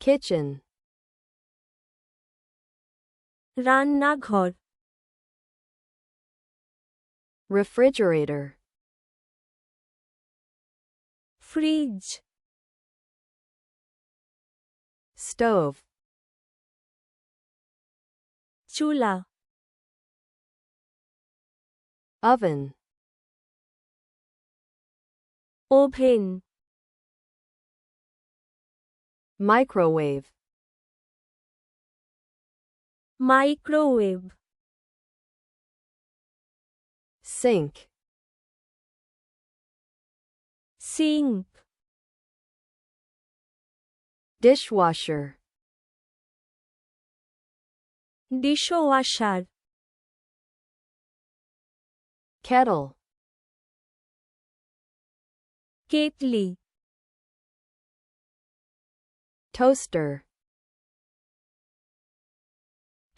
kitchen, রান্নাঘর, refrigerator, fridge, stove, চুলা, oven, oven, microwave, microwave, sink, sink, dishwasher, dishwasher, kettle, kettle, toaster,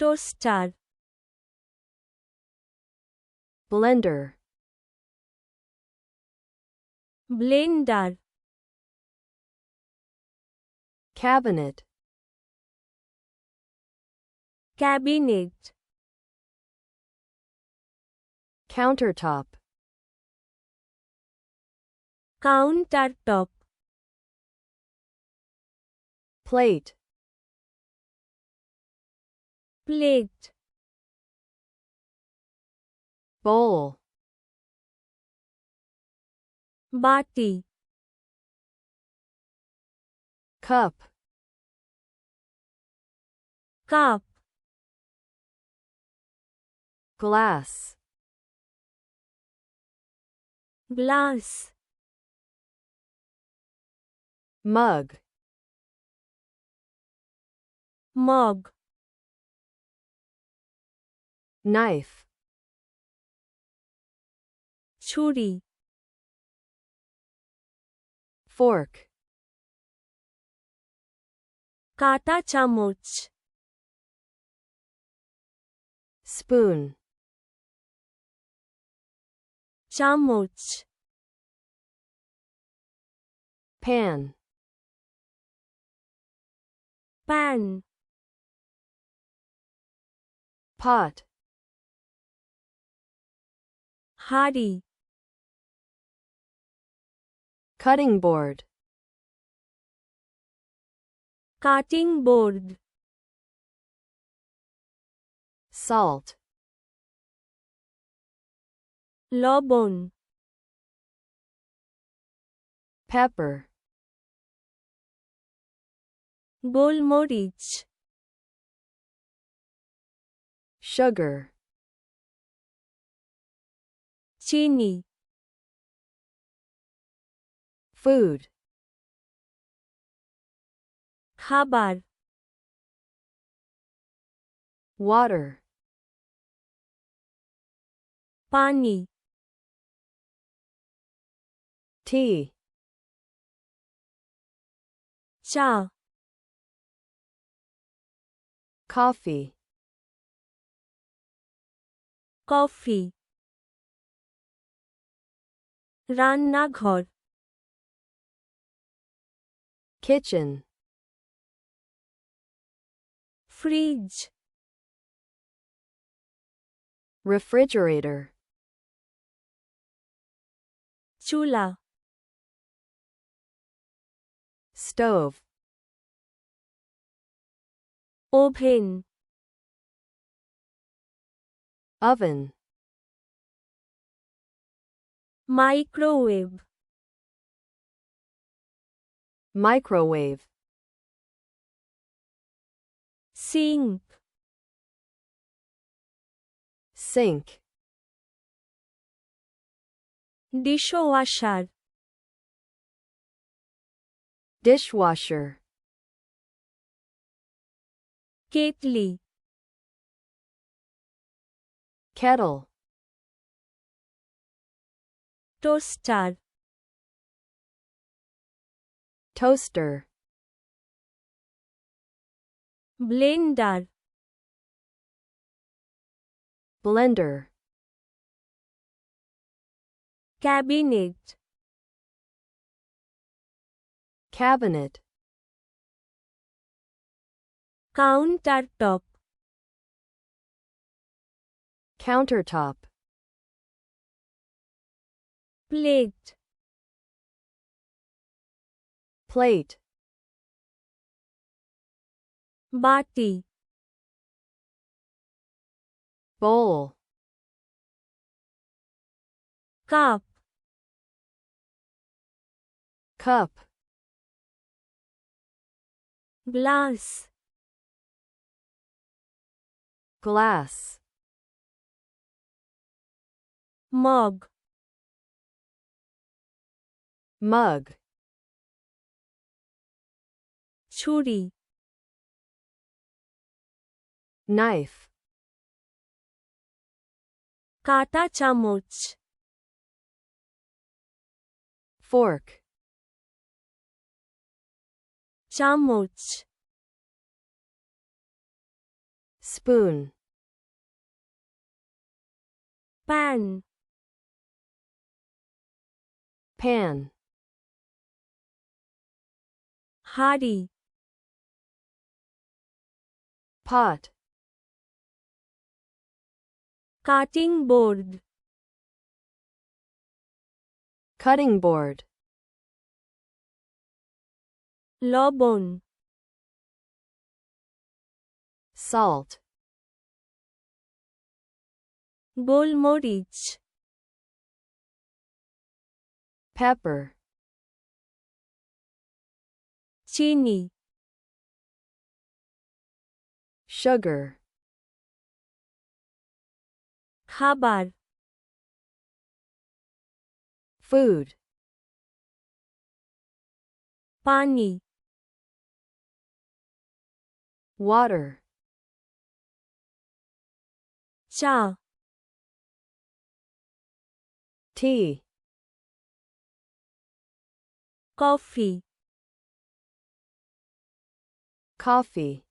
toaster, blender, blender, cabinet, cabinet, countertop, countertop, plate, plate, bowl, বাটি, cup, cup, glass, glass, mug, mug, knife, ছুরি, fork, কাঁটা চামচ, spoon, চামচ, pan, pan, pot, হাঁড়ি, cutting board, cutting board, salt, লবণ, pepper, গোলমরিচ, sugar, চিনি, food, খাবার, water, পানি, tea, চা, coffee, কফি, রান্নাঘর, kitchen, ফ্রিজ, refrigerator, চুলা, stove, oven, oven, microwave, microwave, sink, sink, dishwasher, dishwasher, kettle, kettle, toaster, toaster, blender, blender, cabinet, cabinet, countertop, countertop, plate, plate, bati, bowl, cup, cup, glass, glass, mug, mug, churi, knife, কাঁটা চামচ, fork, চামচ, spoon, pan, pan, হাঁড়ি, pot, cutting board, cutting board, লবণ, salt, গোলমরিচ, pepper, চিনি, sugar, খাবার, food, পানি, water, চা, tea, কফি, coffee,